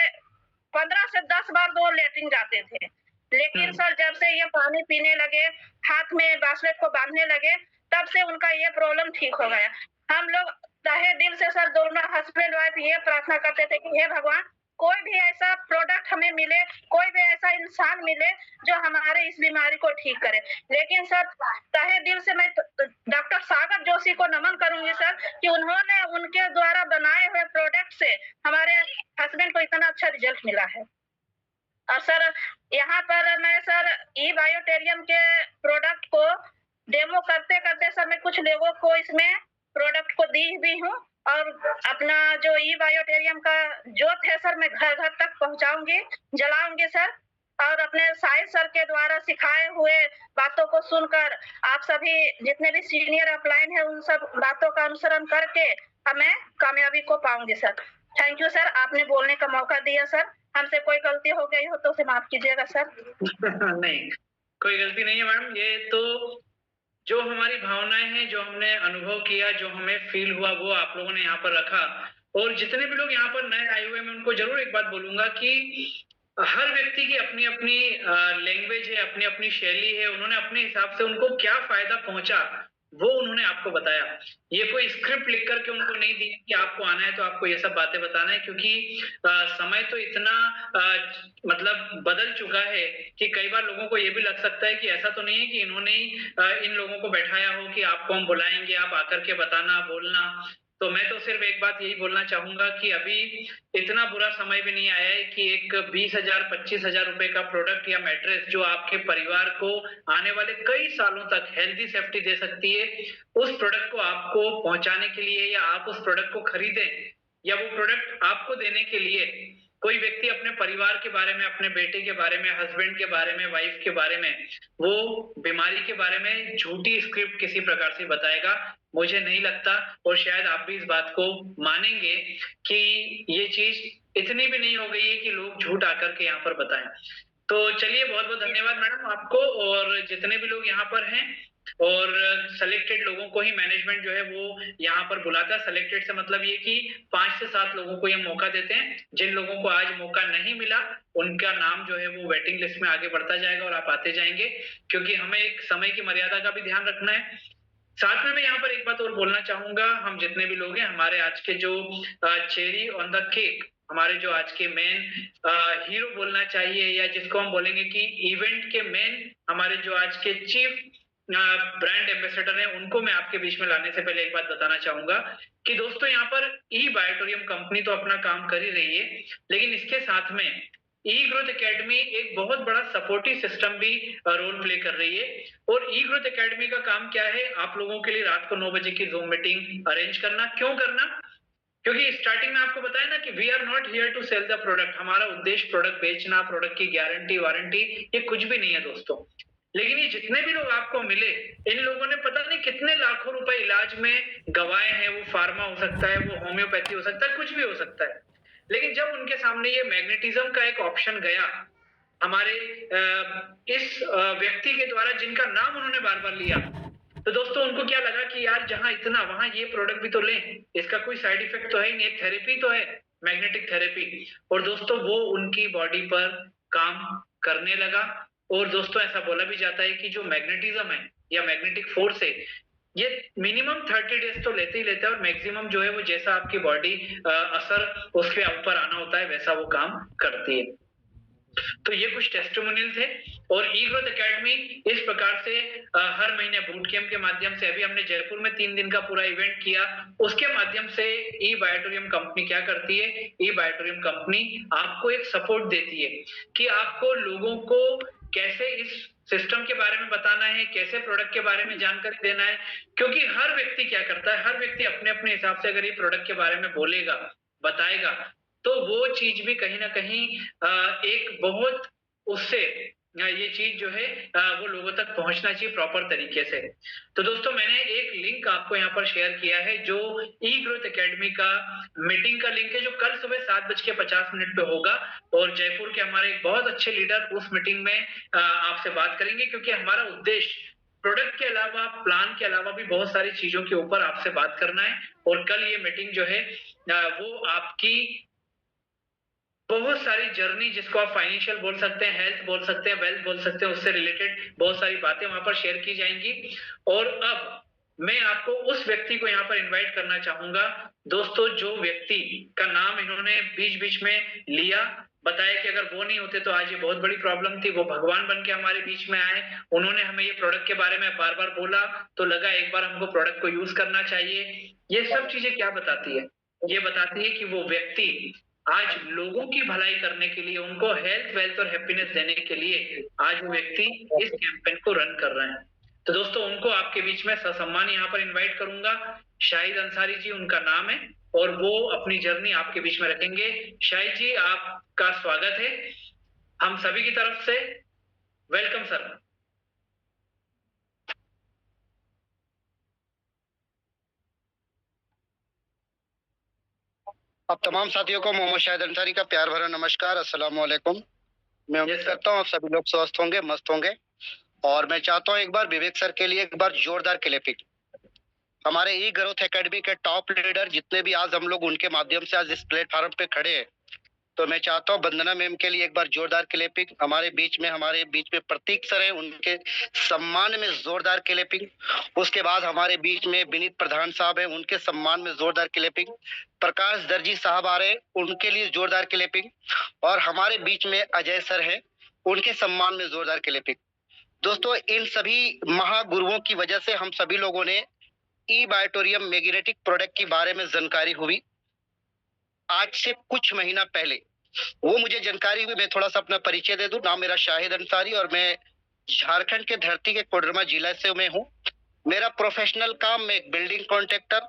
15 से 10 बार वो लेटरिन जाते थे। लेकिन सर जब से ये पानी पीने लगे, हाथ में ब्रेसलेट को बांधने लगे, तब से उनका ये प्रॉब्लम ठीक हो गया। हम लोग तहे दिल से सर दोनों हस्बैंड वाइफ ये प्रार्थना करते थे कि हे भगवान, कोई भी ऐसा प्रोडक्ट हमें मिले, कोई भी ऐसा इंसान मिले जो हमारे इस बीमारी को ठीक करे। लेकिन सर तहे दिल से मैं डॉक्टर सागर जोशी को नमन करूंगी सर कि उन्होंने उनके द्वारा बनाए हुए प्रोडक्ट से हमारे हस्बैंड को इतना अच्छा रिजल्ट मिला है। और सर यहाँ पर मैं सर ई बायोटेरियम के प्रोडक्ट को डेमो करते करते सर मैं कुछ लोगों को इसमें प्रोडक्ट को दी भी हूँ। और अपना जो ई बायोटेरियम का जोत है सर, मैं घर घर तक पहुंचाऊंगी, जलाऊंगी सर। और अपने साहिद सर के द्वारा सिखाए हुए बातों को सुनकर आप सभी जितने भी सीनियर अपलाइन है, उन सब बातों का अनुसरण करके हमें कामयाबी को पाऊंगी सर। थैंक यू सर, आपने बोलने का मौका दिया सर। हमसे कोई गलती हो गई हो तो उसे माफ कीजिएगा सर। नहीं, कोई गलती नहीं है मैडम। ये तो जो हमारी भावनाएं हैं, जो हमने अनुभव किया, जो हमें फील हुआ, वो आप लोगों ने यहाँ पर रखा। और जितने भी लोग यहाँ पर नए आए हुए हैं, मैं उनको जरूर एक बात बोलूंगा कि हर व्यक्ति की अपनी अपनी लैंग्वेज है, अपनी अपनी शैली है। उन्होंने अपने हिसाब से उनको क्या फायदा पहुंचा वो उन्होंने आपको बताया। ये कोई स्क्रिप्ट लिख करके उनको नहीं दी कि आपको आना है तो आपको ये सब बातें बताना है, क्योंकि समय तो इतना मतलब बदल चुका है कि कई बार लोगों को ये भी लग सकता है कि ऐसा तो नहीं है कि इन्होंने इन लोगों को बैठाया हो कि आपको हम बुलाएंगे, आप आकर के बताना, बोलना। तो मैं तो सिर्फ एक बात यही बोलना चाहूंगा कि अभी इतना बुरा समय भी नहीं आया है कि एक 20,000 25,000 रुपए का प्रोडक्ट या मैट्रेस जो आपके परिवार को आने वाले कई सालों तक हेल्दी सेफ्टी दे सकती है, उस प्रोडक्ट को आपको पहुंचाने के लिए या आप उस प्रोडक्ट को खरीदें या वो प्रोडक्ट आपको देने के लिए कोई व्यक्ति अपने परिवार के बारे में, अपने बेटे के बारे में, हस्बैंड के बारे में, वाइफ के बारे में, वो बीमारी के बारे में झूठी स्क्रिप्ट किसी प्रकार से बताएगा, मुझे नहीं लगता। और शायद आप भी इस बात को मानेंगे कि ये चीज इतनी भी नहीं हो गई है कि लोग झूठ आकर के यहाँ पर बताएं। तो चलिए, बहुत बहुत धन्यवाद मैडम आपको और जितने भी लोग यहाँ पर हैं। और सेलेक्टेड लोगों को ही मैनेजमेंट जो है वो यहाँ पर बुलाता है। सेलेक्टेड से मतलब ये कि 5 से 7 लोगों को ये मौका देते हैं। जिन लोगों को आज मौका नहीं मिला उनका नाम जो है वो वेटिंग लिस्ट में आगे बढ़ता जाएगा और आप आते जाएंगे, क्योंकि हमें एक समय की मर्यादा का भी ध्यान रखना है। साथ में मैं यहाँ पर एक बात और बोलना चाहूंगा, हम जितने भी लोग हैं, हमारे आज के जो चेरी ऑन द केक, हमारे जो आज के मेन हीरो बोलना चाहिए या जिसको हम बोलेंगे कि इवेंट के मेन हमारे जो आज के चीफ ब्रांड एम्बेसडर हैं, उनको मैं आपके बीच में लाने से पहले एक बात बताना चाहूंगा कि दोस्तों यहाँ पर ई बायोटेरियम कंपनी तो अपना काम कर ही रही है, लेकिन इसके साथ में ई ग्रोथ एकेडमी एक बहुत बड़ा सपोर्टिव सिस्टम भी रोल प्ले कर रही है। और ई ग्रोथ एकेडमी का काम क्या है, आप लोगों के लिए रात को 9 बजे की जूम मीटिंग अरेंज करना। क्यों करना? क्योंकि स्टार्टिंग में आपको बताया ना कि we are not here to sell the product. हमारा उद्देश्य प्रोडक्ट बेचना, प्रोडक्ट की गारंटी वारंटी ये कुछ भी नहीं है दोस्तों। लेकिन ये जितने भी लोग आपको मिले, इन लोगों ने पता नहीं कितने लाखों रुपए इलाज में गवाए हैं। वो फार्मा हो सकता है, वो होम्योपैथी हो सकता है, कुछ भी हो सकता है। लेकिन जब उनके सामने ये मैग्नेटिज्म का एक ऑप्शन गया हमारे इस व्यक्ति के द्वारा जिनका नाम उन्होंने बार-बार लिया। तो दोस्तों उनको क्या लगा कि यार जहाँ इतना वहाँ ये प्रोडक्ट भी तो लें, इसका कोई साइड इफेक्ट तो है ही नहीं, एक थेरेपी तो है, मैग्नेटिक थेरेपी। और दोस्तों वो उनकी बॉडी पर काम करने लगा। और दोस्तों ऐसा बोला भी जाता है कि जो मैग्नेटिज्म है या मैग्नेटिक फोर्स है, ये मिनिमम 30 डेज तो लेते ही लेता है और मैक्सिमम जो है वो जैसा आपकी बॉडी असर उसके ऊपर आना होता है वैसा वो काम करती है। तो ये कुछ टेस्टिमोनियल थे। और ई ग्रोथ एकेडमी इस प्रकार से हर महीने बूट कैंप के माध्यम से, अभी हमने जयपुर में 3 दिन का पूरा इवेंट किया, उसके माध्यम से ई बायोटोरियम कंपनी क्या करती है, ई बायोटोरियम कंपनी आपको एक सपोर्ट देती है कि आपको लोगों को कैसे इस सिस्टम के बारे में बताना है, कैसे प्रोडक्ट के बारे में जानकारी देना है। क्योंकि हर व्यक्ति क्या करता है, हर व्यक्ति अपने अपने हिसाब से अगर ये प्रोडक्ट के बारे में बोलेगा, बताएगा, तो वो चीज भी कहीं ना कहीं एक बहुत उससे ये चीज जो है वो लोगों तक पहुंचना चाहिए प्रॉपर तरीके से। तो दोस्तों मैंने एक लिंक आपको यहाँ पर शेयर किया है जो ई ग्रोथ एकेडमी का मीटिंग का लिंक है, जो कल सुबह 7:50 पे होगा। और जयपुर के हमारे एक बहुत अच्छे लीडर उस मीटिंग में आपसे बात करेंगे, क्योंकि हमारा उद्देश्य प्रोडक्ट के अलावा, प्लान के अलावा भी बहुत सारी चीजों के ऊपर आपसे बात करना है। और कल ये मीटिंग जो है वो आपकी बहुत सारी जर्नी, जिसको आप फाइनेंशियल बोल सकते हैं, हेल्थ बोल सकते हैं, वेल्थ बोल सकते हैं, उससे रिलेटेड बहुत सारी बातें वहां पर शेयर की जाएंगी। और अब मैं आपको उस व्यक्ति को यहाँ पर इनवाइट करना चाहूंगा दोस्तों, जो व्यक्ति का नाम इन्होंने बीच बीच में लिया, बताया कि अगर वो नहीं होते तो आज ये बहुत बड़ी प्रॉब्लम थी। वो भगवान बन के हमारे बीच में आए, उन्होंने हमें ये प्रोडक्ट के बारे में बार बार बोला, तो लगा एक बार हमको प्रोडक्ट को यूज करना चाहिए। ये सब चीजें क्या बताती है, ये बताती है कि वो व्यक्ति आज लोगों की भलाई करने के लिए, उनको हेल्थ, वेल्थ और हैप्पीनेस देने के लिए आज वो व्यक्ति इस कैंपेन को रन कर रहे हैं। तो दोस्तों उनको आपके बीच में ससम्मान यहाँ पर इनवाइट करूंगा। शाहिद अंसारी जी उनका नाम है और वो अपनी जर्नी आपके बीच में रखेंगे। शाहिद जी आपका स्वागत है हम सभी की तरफ से, वेलकम सर। अब तमाम साथियों को मोहम्मद शाहिद अंसारी का प्यार भरा नमस्कार, अस्सलाम वालेकुम। मैं उम्मीद करता हूँ आप सभी लोग स्वस्थ होंगे, मस्त होंगे। और मैं चाहता हूँ एक बार विवेक सर के लिए एक बार जोरदार क्लैपिंग। हमारे ई ग्रोथ एकेडमी के टॉप लीडर जितने भी आज हम लोग उनके माध्यम से आज इस प्लेटफॉर्म पे खड़े हैं, तो मैं चाहता हूँ वंदना मैम के लिए एक बार जोरदार क्लैपिंग। हमारे बीच में प्रतीक सर हैं, उनके सम्मान में जोरदार क्लैपिंग। उसके बाद हमारे बीच में विनीत प्रधान साहब हैं, उनके सम्मान में जोरदार क्लैपिंग। प्रकाश दर्जी साहब आ रहे हैं, उनके लिए जोरदार क्लैपिंग। और हमारे बीच में अजय सर हैं, उनके सम्मान में जोरदार क्लैपिंग। दोस्तों इन सभी महागुरुओं की वजह से हम सभी लोगों ने ई बायोटोरियम मैग्नेटिक प्रोडक्ट के बारे में जानकारी हुई आज से कुछ महीना पहले। वो मुझे जानकारी हुई, मैं थोड़ा सा अपना परिचय दे दूं। नाम मेरा शाहिद अंसारी और मैं झारखंड के धरती के कोडरमा जिला से मैं हूँ। मेरा प्रोफेशनल काम, मैं एक बिल्डिंग कॉन्ट्रैक्टर,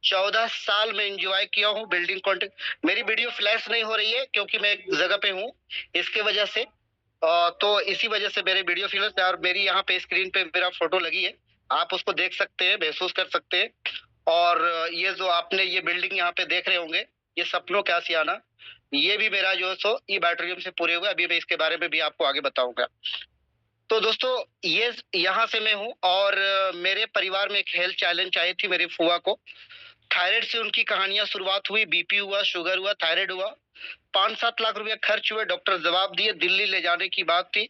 14 साल में एंजॉय किया हूँ बिल्डिंग कॉन्ट्रैक्ट। मेरी वीडियो फ्लैश नहीं हो रही है क्योंकि मैं एक जगह पे हूँ, इसके वजह से तो इसी वजह से मेरे वीडियो फ्लैश। और मेरी यहाँ पे स्क्रीन पे मेरा फोटो लगी है, आप उसको देख सकते हैं, महसूस कर सकते हैं। और ये जो आपने ये बिल्डिंग यहाँ पे देख रहे होंगे, ये सपनों का आशियाना, ये भी मेरा जो है सो ई बायोटोरियम से पूरे हुए। अभी मैं इसके बारे में भी आपको आगे बताऊंगा। तो दोस्तों ये यहाँ से मैं हूँ और मेरे परिवार में एक हेल्थ चैलेंज आई थी। मेरी फुआ को थायराइड से उनकी कहानियां शुरुआत हुई, बीपी हुआ, शुगर हुआ, थायराइड हुआ, 5-7 लाख रुपया खर्च हुए, डॉक्टर जवाब दिए, दिल्ली ले जाने की बात थी।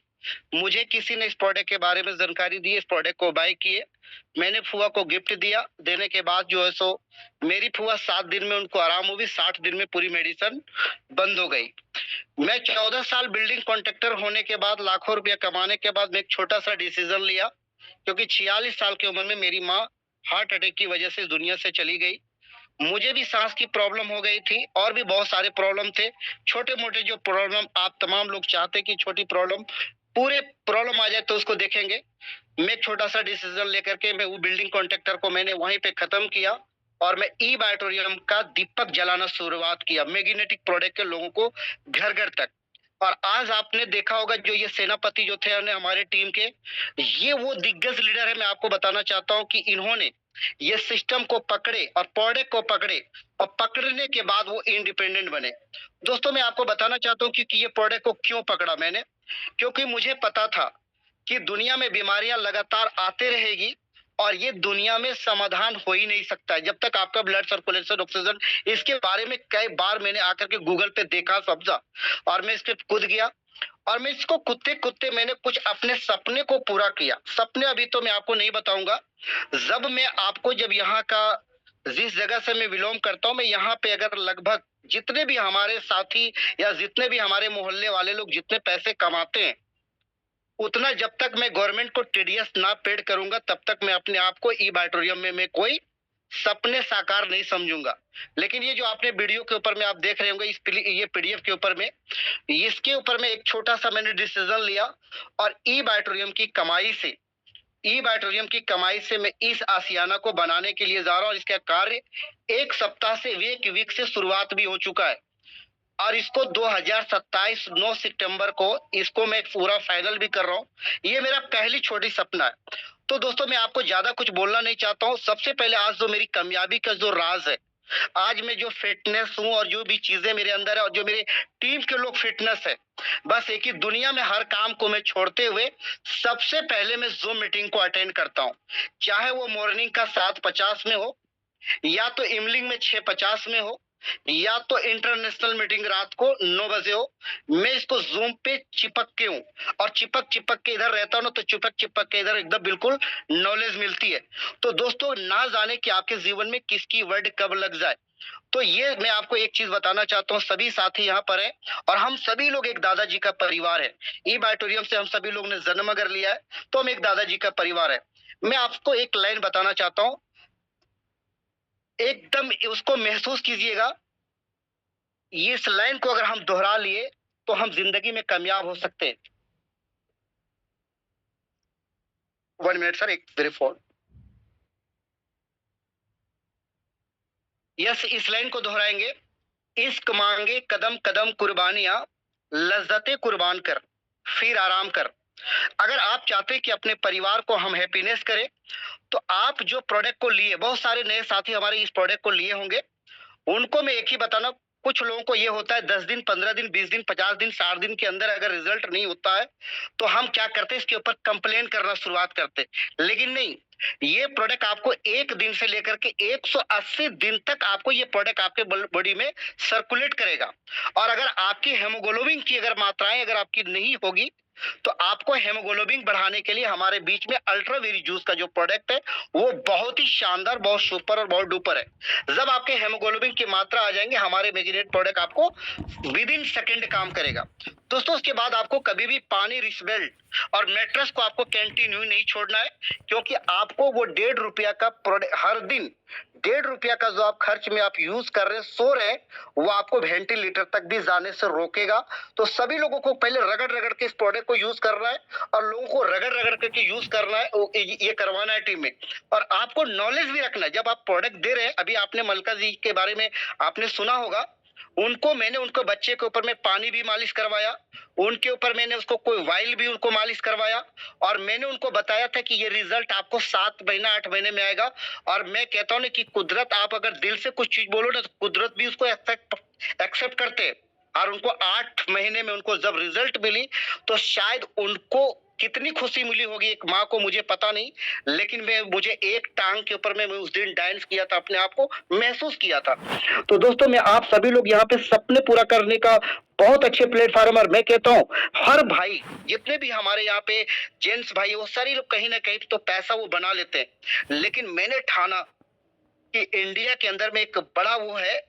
मुझे किसी ने इस प्रोडक्ट के बारे में जानकारी दी, इस प्रोडक्ट को बाय किए, मैंने फुआ को गिफ्ट दिया। देने के बाद जो है सो मेरी फुआ 7 दिन में उनको आराम हुई, 60 दिन में पूरी मेडिसिन बंद हो गई। मैं 14 साल बिल्डिंग कॉन्ट्रैक्टर होने के बाद, लाखों रुपया कमाने के बाद, मैं एक छोटा सा डिसीजन लिया, क्योंकि 46 साल की उम्र में मेरी माँ हार्ट अटैक की वजह से दुनिया से चली गई। मुझे भी सांस की प्रॉब्लम हो गई थी और भी बहुत सारे प्रॉब्लम थे, छोटे मोटे जो प्रॉब्लम आप तमाम लोग चाहते कि छोटी प्रॉब्लम पूरे प्रॉब्लम आ जाए तो उसको देखेंगे। मैं छोटा सा डिसीजन लेकर के मैं वो बिल्डिंग कॉन्ट्रैक्टर को मैंने वहीं पे खत्म किया और मैं ई बायोटोरियम का दीपक जलाना शुरुआत किया, मैग्नेटिक प्रोडक्ट के लोगों को घर घर तक। और आज आपने देखा होगा जो ये सेनापति जो थे हमारे टीम के, ये वो दिग्गज लीडर है। मैं आपको बताना चाहता हूँ कि इन्होंने ये सिस्टम को पकड़े और प्रोडक्ट को पकड़े और पकड़ने के बाद वो इंडिपेंडेंट बने। दोस्तों मैं आपको बताना चाहता हूँ कि ये प्रोडक्ट को क्यों पकड़ा मैंने। क्योंकि मुझे पता था कि दुनिया में बीमारियां लगातार आते रहेगी और ये दुनिया में समाधान हो ही नहीं सकता है जब तक आपका ब्लड सर्कुलेशन, ऑक्सीजन, इसके बारे में कई बार मैंने आकर के गूगल पे देखा, समझा और मैं इस पे कूद गया और मैं इसको कुत्ते कुत्ते मैंने कुछ अपने सपने को पूरा किया। सपने अभी तो मैं आपको नहीं बताऊंगा। जब यहाँ का जिस जगह से मैं बिलोंग करता हूँ, मैं यहाँ पे अगर लगभग जितने भी हमारे साथी या जितने भी हमारे मोहल्ले वाले लोग जितने पैसे कमाते हैं, उतना जब तक मैं गवर्नमेंट को टीडीएस ना पेड करूंगा तब तक मैं अपने आप को ई बायोटोरियम में मैं कोई सपने साकार नहीं समझूंगा। लेकिन ये जो आपने वीडियो के ऊपर में आप देख रहे होंगे, ये पीडीएफ के ऊपर में, इसके ऊपर में एक छोटा सा मैंने डिसीजन लिया और ई बायोटोरियम की कमाई से मैं इस आशियाना को बनाने के लिए जा रहा हूँ। इसका कार्य एक सप्ताह से, एक वीक से शुरुआत भी हो चुका है और इसको 2027 9 सितंबर को इसको मैं पूरा फाइनल भी कर रहा हूँ। ये मेरा पहली छोटी सपना है। तो दोस्तों, मैं आपको ज्यादा कुछ बोलना नहीं चाहता हूँ। सबसे पहले आज जो मेरी कामयाबी का जो राज है, आज मैं जो फिटनेस हूँ और जो भी चीजें मेरे अंदर है और जो मेरे टीम के लोग फिटनेस है, बस एक ही दुनिया में हर काम को मैं छोड़ते हुए सबसे पहले मैं जूम मीटिंग को अटेंड करता हूँ। चाहे वो मॉर्निंग का 7:50 में हो या तो इवनिंग में 6:50 में हो या तो इंटरनेशनल मीटिंग रात को 9 बजे हो, मैं इसको जूम पे चिपक के हूँ और चिपक के इधर रहता हूँ ना, तो चिपक के इधर एकदम बिल्कुल नॉलेज मिलती है। तो दोस्तों, ना जाने कि आपके जीवन में किसकी वर्ड कब लग जाए। तो ये मैं आपको एक चीज बताना चाहता हूँ, सभी साथी यहाँ पर हैं और हम सभी लोग एक दादाजी का परिवार है। ई बायोटोरियम से हम सभी लोग ने जन्म अगर लिया है तो हम एक दादाजी का परिवार है। मैं आपको एक लाइन बताना चाहता हूँ, एकदम उसको महसूस कीजिएगा। इस लाइन को अगर हम दोहरा लिए तो हम जिंदगी में कामयाब हो सकते हैं। 1 मिनट सर, एक मेरे फोन। यस, इस लाइन को दोहराएंगे। इश्क मांगे कदम कदम कुर्बानियां, लज्जतें कुर्बान कर फिर आराम कर। अगर आप चाहते हैं कि अपने परिवार को हम हैप्पीनेस करें, तो आप जो प्रोडक्ट को लिए, बहुत सारे नए साथी हमारे इस प्रोडक्ट को लिए होंगे, उनको मैं एक ही बताना, कुछ लोगों को ये होता है 10 दिन, 15 दिन, 20 दिन, 50 दिन, 60 दिन के अंदर अगर रिजल्ट नहीं होता है तो हम क्या करते हैं, इसके ऊपर कंप्लेन करना शुरुआत करते हैं। लेकिन नहीं, ये प्रोडक्ट आपको 1 दिन से लेकर के 180 दिन तक आपको ये प्रोडक्ट आपके बॉडी में सर्कुलेट करेगा। और अगर आपकी हेमोग्लोबिन की अगर मात्राएं अगर आपकी नहीं होगी तो आपको हेमोग्लोबिन बढ़ाने के लिए हमारे बीच में अल्ट्रावेरी जूस का जो प्रोडक्ट है वो बहुत ही शानदार, बहुत सुपर और बहुत डुपर है। जब आपके हेमोग्लोबिन की मात्रा आ जाएंगे, हमारे मेजिनेट प्रोडक्ट आपको विद इन सेकेंड काम करेगा। दोस्तों, उसके बाद आपको कभी भी पानी, रिसबेल्ट और मैट्रेस को आपको कंटिन्यू नहीं छोड़ना है, क्योंकि आपको वो 1.5 रुपया का प्रोडक्ट हर दिन 1.5 रुपया का जो आप खर्च में आप यूज कर रहे हैं, सो रहे हैं, वो आपको वेंटिलेटर तक भी जाने से रोकेगा। तो सभी लोगों को पहले रगड़ रगड़ के इस प्रोडक्ट को यूज करना है और लोगों को रगड़ रगड़ करके यूज करना है, ये करवाना है टीम में। और आपको नॉलेज भी रखना है। जब आप प्रोडक्ट दे रहे हैं, अभी आपने मलका जी के बारे में आपने सुना होगा, उनको बच्चे के ऊपर में पानी भी मालिश करवाया, उनके ऊपर मैंने उसको कोई वाइल भी उनको मालिश करवाया और मैंने उनको बताया था कि ये रिजल्ट आपको 7 महीना 8 महीने में आएगा। और मैं कहता हूँ ना कि कुदरत, आप अगर दिल से कुछ चीज बोलो ना तो कुदरत भी उसको एक्सेप्ट करते हैं। और उनको 8 महीने में उनको जब रिजल्ट मिली तो शायद उनको कितनी खुशी मिली होगी एक माँ को, मुझे पता नहीं, लेकिन मुझे एक टांग के ऊपर में मैं उस दिन डांस किया था, अपने आप को महसूस किया था। तो दोस्तों, मैं आप सभी लोग यहाँ पे सपने पूरा करने का बहुत अच्छे प्लेटफॉर्म, और मैं कहता हूँ हर भाई, जितने भी हमारे यहाँ पे जेंट्स भाई, वो सारे लोग कहीं ना कहीं तो पैसा वो बना लेते हैं। लेकिन मैंने ठाना कि इंडिया के अंदर में एक बड़ा वो है,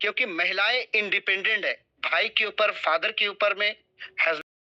क्योंकि महिलाएं इंडिपेंडेंट है, भाई के ऊपर, फादर के ऊपर में,